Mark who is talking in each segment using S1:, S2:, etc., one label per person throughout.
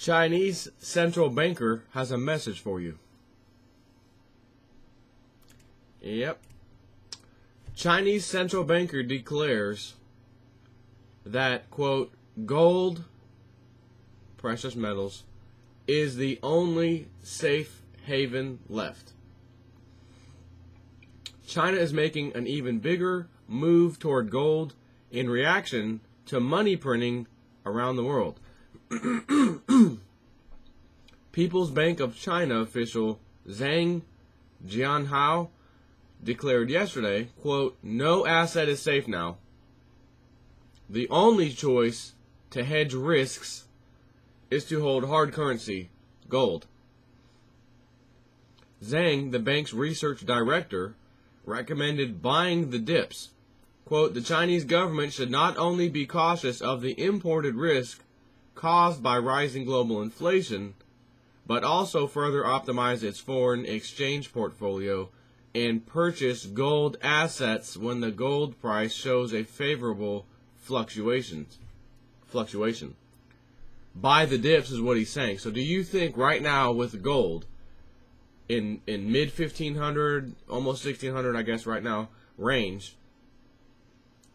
S1: Chinese central banker has a message for you. Yep. Chinese central banker declares that, quote, gold, precious metals, is the only safe haven left. China is making an even bigger move toward gold in reaction to money printing around the world. People's Bank of China official Zhang Jianhao declared yesterday, quote, no asset is safe now. The only choice to hedge risks is to hold hard currency, gold. Zhang, the bank's research director, recommended buying the dips. Quote, the Chinese government should not only be cautious of the imported risk caused by rising global inflation, but also further optimize its foreign exchange portfolio and purchase gold assets when the gold price shows a favorable fluctuation. Buy the dips is what he's saying. So do you think right now with gold in mid 1500, almost 1600, I guess right now, range,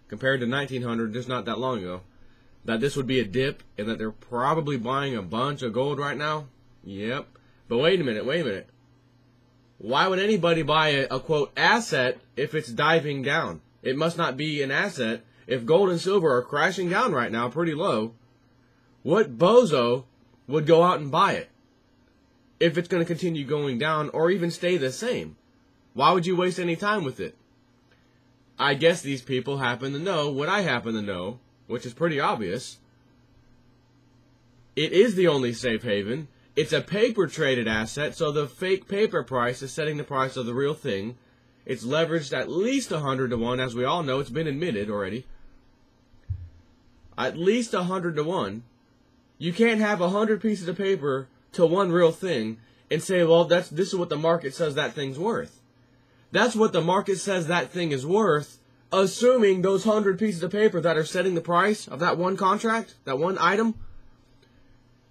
S1: compared to 1900 just not that long ago, that this would be a dip and that they're probably buying a bunch of gold right now? Yep. But wait a minute. Why would anybody buy a quote, asset if it's diving down? It must not be an asset. If gold and silver are crashing down right now pretty low, what bozo would go out and buy it if it's going to continue going down or even stay the same? Why would you waste any time with it? I guess these people happen to know what I happen to know, which is pretty obvious. It is the only safe haven. It's a paper-traded asset, so the fake paper price is setting the price of the real thing. It's leveraged at least 100 to 1, as we all know. It's been admitted already. At least 100 to 1. You can't have 100 pieces of paper to one real thing and say, well, this is what the market says that thing's worth. That's what the market says that thing is worth, assuming those 100 pieces of paper that are setting the price of that one contract, that one item,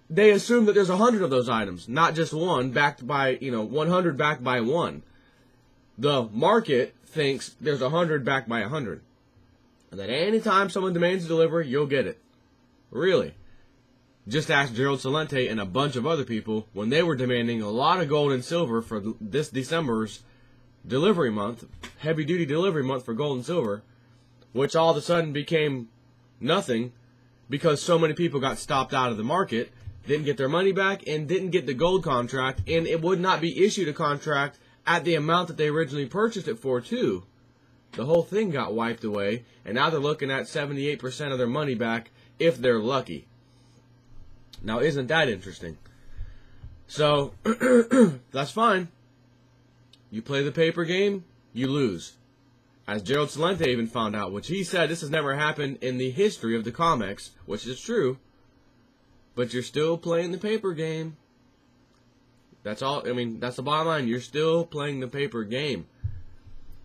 S1: they assume that there's 100 of those items, not just one backed by, 100 backed by one. The market thinks there's 100 backed by 100. And that anytime someone demands a delivery, you'll get it. Really. Just ask Gerald Celente and a bunch of other people when they were demanding a lot of gold and silver for this December's delivery month, heavy-duty delivery month for gold and silver, which all of a sudden became nothing because so many people got stopped out of the market, didn't get their money back, and didn't get the gold contract, and it would not be issued a contract at the amount that they originally purchased it for, too. The whole thing got wiped away, and now they're looking at 78% of their money back if they're lucky. Now, isn't that interesting? So, that's fine. You play the paper game, you lose. As Gerald Celente even found out, which he said this has never happened in the history of the COMEX, which is true. But you're still playing the paper game. That's all. I mean, that's the bottom line. You're still playing the paper game.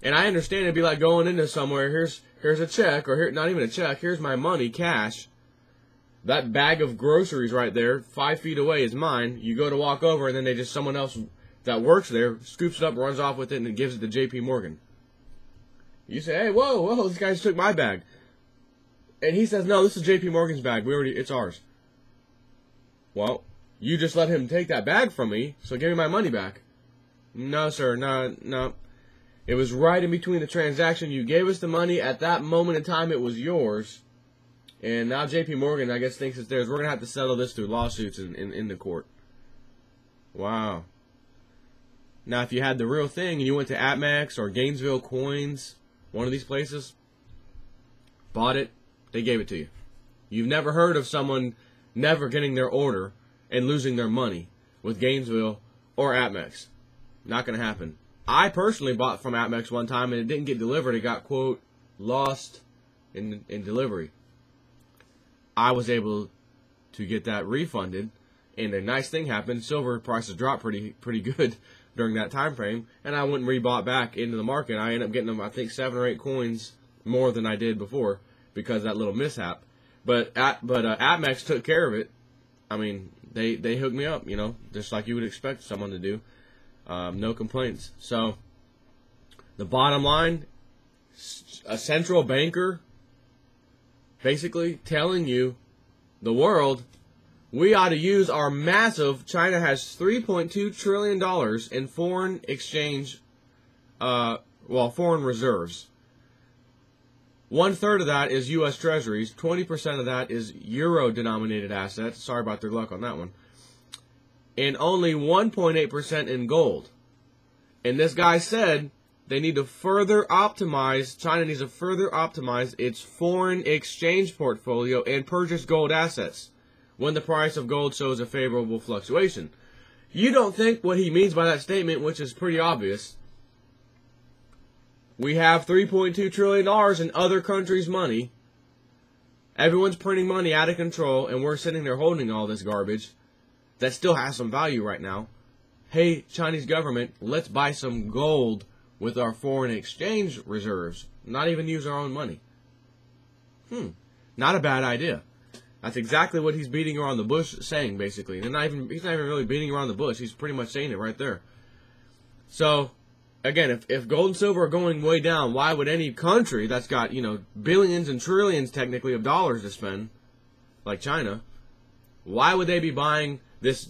S1: And I understand it'd be like going into somewhere. Here's a check, or here, not even a check. Here's my money, cash. That bag of groceries right there, 5 feet away, is mine. You go to walk over, and then someone else that works there scoops it up, runs off with it, and then gives it to J.P. Morgan. You say, hey, whoa, this guy just took my bag. And he says, no, this is J.P. Morgan's bag. It's ours. Well, you just let him take that bag from me, so give me my money back. No, sir, no. It was right in between the transaction. You gave us the money. At that moment in time, it was yours. And now J.P. Morgan, I guess, thinks it's theirs. We're going to have to settle this through lawsuits in the court. Wow. Now, if you had the real thing and you went to Atmex or Gainesville Coins, one of these places, bought it, they gave it to you. You've never heard of someone never getting their order and losing their money with Gainesville or Atmex. Not going to happen. I personally bought from Atmex one time and it didn't get delivered. It got, quote, lost in delivery. I was able to get that refunded, and a nice thing happened. Silver prices dropped pretty good during that time frame, and I went and rebought back into the market. I ended up getting them, I think, 7 or 8 coins more than I did before because of that little mishap. But Atmex took care of it. I mean, they hooked me up, just like you would expect someone to do. No complaints. So the bottom line, a central banker basically telling you, the world, we ought to use our massive, China has $3.2 trillion in foreign exchange, foreign reserves. 1/3 of that is U.S. Treasuries. 20% of that is euro-denominated assets. Sorry about their luck on that one. And only 1.8% in gold. And this guy said they need to further optimize, China needs to further optimize its foreign exchange portfolio and purchase gold assets when the price of gold shows a favorable fluctuation. You don't think what he means by that statement, which is pretty obvious. We have $3.2 trillion in other countries' money. Everyone's printing money out of control, and we're sitting there holding all this garbage that still has some value right now. Hey, Chinese government, let's buy some gold with our foreign exchange reserves. Not even use our own money. Not a bad idea. That's exactly what he's beating around the bush saying, basically. He's not even really beating around the bush. He's pretty much saying it right there. So, again, if gold and silver are going way down, why would any country that's got, billions and trillions, technically, of dollars to spend, like China, why would they be buying this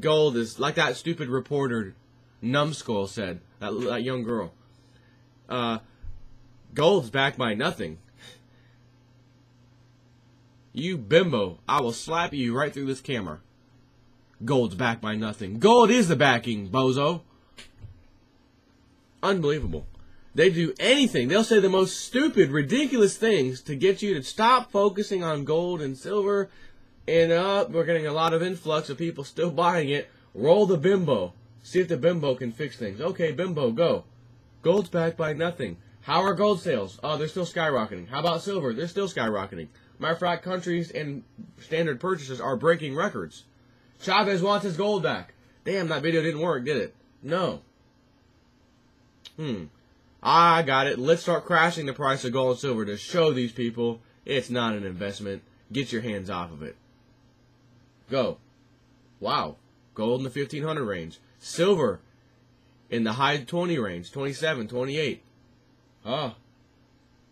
S1: gold? Is like that stupid reporter, Numbskull, said, that young girl. Gold's backed by nothing. You bimbo, I will slap you right through this camera. Gold's backed by nothing. Gold is the backing, bozo. Unbelievable. They do anything. They'll say the most stupid, ridiculous things to get you to stop focusing on gold and silver. And we're getting a lot of influx of people still buying it. Roll the bimbo. See if the bimbo can fix things. Okay, bimbo, go. Gold's backed by nothing. How are gold sales? Oh, they're still skyrocketing. How about silver? They're still skyrocketing. Matter of fact, countries and standard purchases are breaking records. Chavez wants his gold back. Damn, that video didn't work, did it? No. I got it. Let's start crashing the price of gold and silver to show these people it's not an investment. Get your hands off of it. Go. Wow. Gold in the 1500 range. Silver in the high 20 range. 27, 28. Oh.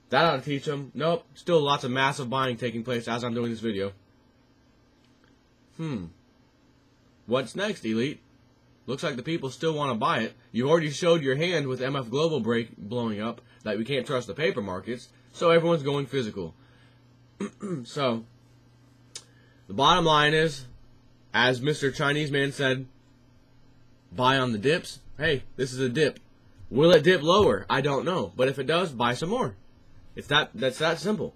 S1: That ought to teach them. Nope. Still lots of massive buying taking place as I'm doing this video. What's next, Elite? Looks like the people still want to buy it. You already showed your hand with MF Global blowing up that we can't trust the paper markets, so everyone's going physical. So, the bottom line is, as Mr. Chinese Man said, buy on the dips. Hey, this is a dip. Will it dip lower? I don't know. But if it does, buy some more. That's that simple.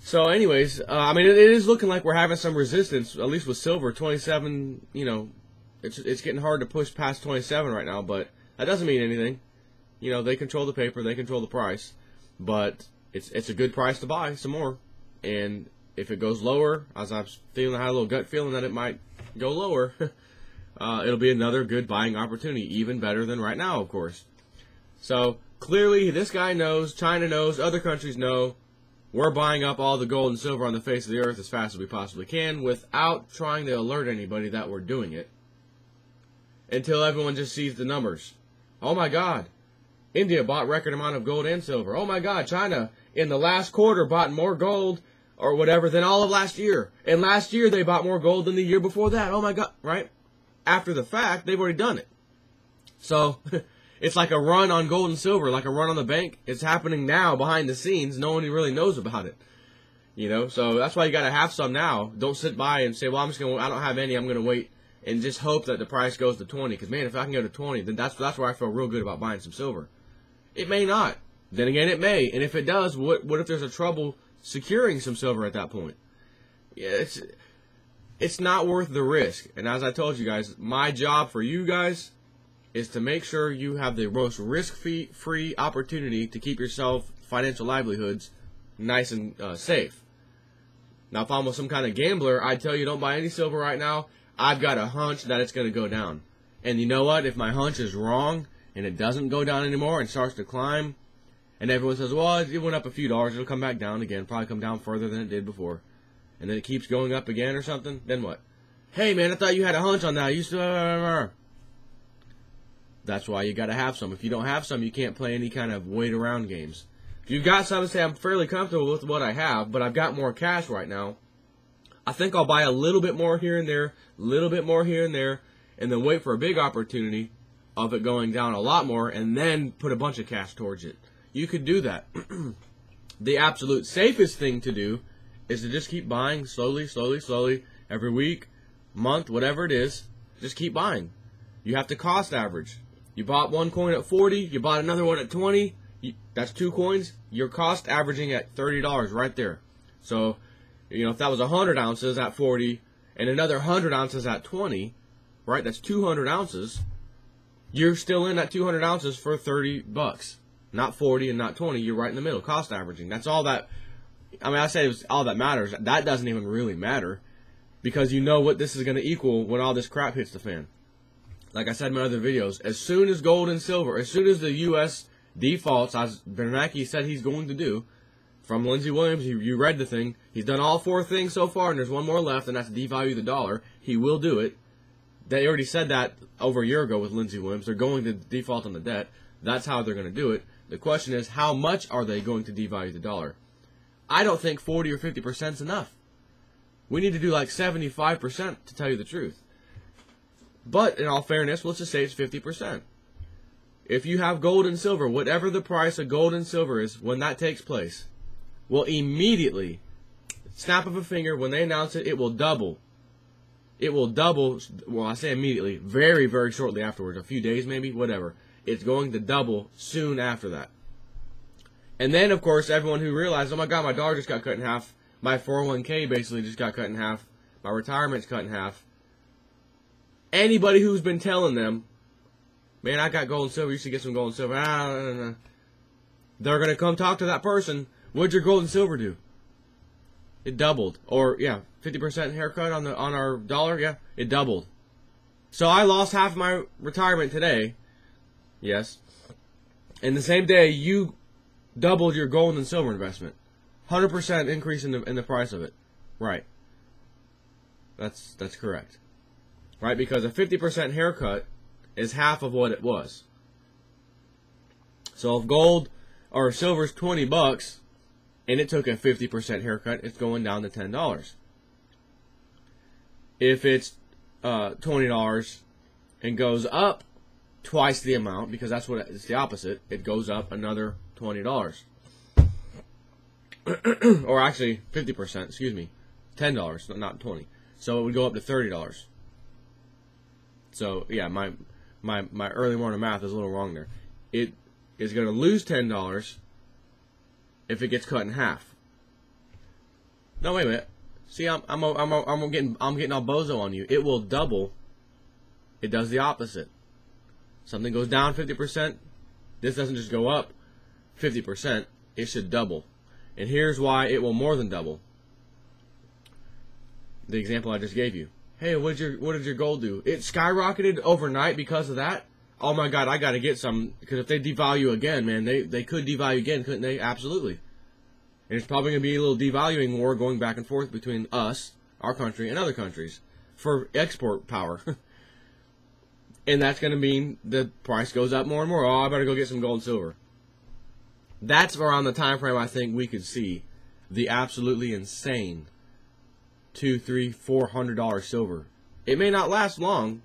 S1: So anyways, I mean, it is looking like we're having some resistance, at least with silver. 27, it's getting hard to push past 27 right now, but that doesn't mean anything. They control the paper, they control the price, but it's a good price to buy some more. And if it goes lower, as I had a little gut feeling that it might go lower, it'll be another good buying opportunity, even better than right now, of course. So clearly, this guy knows, China knows, other countries know. We're buying up all the gold and silver on the face of the earth as fast as we possibly can without trying to alert anybody that we're doing it. Until everyone just sees the numbers. Oh my God, India bought record amount of gold and silver. Oh my God, China in the last quarter bought more gold or whatever than all of last year. And last year they bought more gold than the year before that. Oh my God, right? After the fact, they've already done it. So, it's like a run on gold and silver, like a run on the bank. It's happening now behind the scenes. No one really knows about it. So that's why you got to have some now. Don't sit by and say, well, I don't have any, I'm going to wait and just hope that the price goes to 20. Because, man, if I can go to 20, then that's where I feel real good about buying some silver. It may not. Then again, it may. And if it does, what if there's a trouble securing some silver at that point? Yeah, it's not worth the risk. And as I told you guys, my job for you guys is to make sure you have the most risk-free opportunity to keep yourself financial livelihoods nice and safe. Now, if I'm with some kind of gambler, I'd tell you don't buy any silver right now. I've got a hunch that it's going to go down. And you know what? If my hunch is wrong and it doesn't go down anymore and starts to climb, and everyone says, well, it went up a few dollars, it'll come back down again, probably come down further than it did before, and then it keeps going up again or something, then what? Hey man, I thought you had a hunch on that. You still... That's why you got to have some. If you don't have some, you can't play any kind of wait around games. If you've got some, say I'm fairly comfortable with what I have, but I've got more cash right now, I think I'll buy a little bit more here and there, a little bit more here and there, and then wait for a big opportunity of it going down a lot more, and then put a bunch of cash towards it. You could do that. The absolute safest thing to do is to just keep buying slowly, slowly, slowly, every week, month, whatever it is. Just keep buying. You have to cost average. You bought one coin at 40, you bought another one at 20, that's 2 coins. You're cost averaging at $30 right there. So, you know, if that was 100 ounces at 40 and another 100 ounces at 20, right, that's 200 ounces. You're still in at 200 ounces for 30 bucks. Not 40 and not 20. You're right in the middle, cost averaging. That's all that, I mean, I say it's all that matters. That doesn't even really matter because you know what this is going to equal when all this crap hits the fan. Like I said in my other videos, as soon as gold and silver, as soon as the U.S. defaults, as Bernanke said he's going to do, from Lindsey Williams, you read the thing, he's done all 4 things so far, and there's one more left, and that's devalue the dollar. He will do it. They already said that over a year ago with Lindsey Williams. They're going to default on the debt. That's how they're going to do it. The question is, how much are they going to devalue the dollar? I don't think 40 or 50% is enough. We need to do like 75% to tell you the truth. But in all fairness, let's just say it's 50%. If you have gold and silver, whatever the price of gold and silver is when that takes place, will immediately, snap of a finger, when they announce it, it will double. It will double, well, I say immediately, very, very shortly afterwards, a few days maybe, whatever. It's going to double soon after that. And then, of course, everyone who realizes, oh my God, my dollar just got cut in half, my 401k basically just got cut in half, my retirement's cut in half. Anybody who's been telling them, man, I got gold and silver, you should get some gold and silver, they're going to come talk to that person. What'd your gold and silver do? It doubled. Or, yeah, 50% haircut on our dollar, yeah, it doubled. So I lost half of my retirement today, yes, and the same day you doubled your gold and silver investment. 100% increase in the price of it. Right. That's correct. Right, because a 50% haircut is half of what it was. So if gold or silver's 20 bucks and it took a 50% haircut, it's going down to $10. If it's $20 and goes up twice the amount, because that's what it's the opposite, it goes up another $20. Or actually 50%, excuse me, $10, not 20. So it would go up to $30. So yeah, my early morning math is a little wrong there. It is going to lose $10 if it gets cut in half. No, wait a minute. See, I'm getting all bozo on you. It will double. It does the opposite. Something goes down 50%. This doesn't just go up 50%. It should double. And here's why it will more than double. The example I just gave you. Hey, what did your gold do? It skyrocketed overnight because of that? Oh my God, I got to get some, because if they devalue again, man, they could devalue again, couldn't they? Absolutely. And it's probably going to be a little devaluing war going back and forth between us, our country, and other countries for export power. And that's going to mean the price goes up more and more. Oh, I better go get some gold and silver. That's around the time frame I think we could see the absolutely insane $200, $300, $400 silver. It may not last long,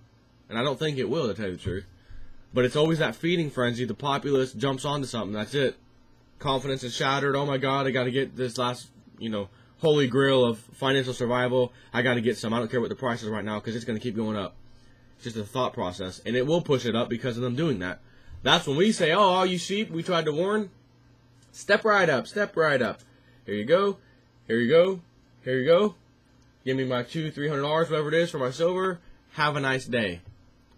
S1: and I don't think it will, to tell you the truth. But it's always that feeding frenzy. The populace jumps onto something. That's it. Confidence is shattered. Oh my God, I got to get this last, holy grail of financial survival. I got to get some. I don't care what the price is right now because it's going to keep going up. It's just a thought process, and it will push it up because of them doing that. That's when we say, oh, all you sheep, we tried to warn. Step right up. Step right up. Here you go. Here you go. Here you go. Give me my $200, $300, whatever it is, for my silver. Have a nice day.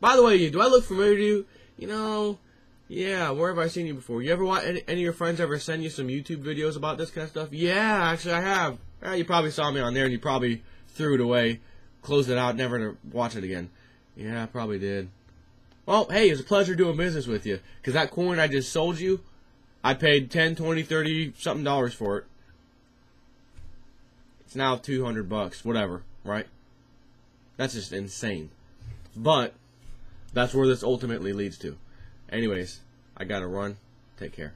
S1: By the way, do I look familiar to you? Yeah, where have I seen you before? You ever watch any of your friends ever send you some YouTube videos about this kind of stuff? Yeah, actually I have. You probably saw me on there and you probably threw it away, closed it out, never to watch it again. Yeah, I probably did. Well, hey, it was a pleasure doing business with you. Because that coin I just sold you, I paid 10, 20, 30 something dollars for it. It's now $200, whatever, right? That's just insane. But that's where this ultimately leads to. Anyways, I gotta run. Take care.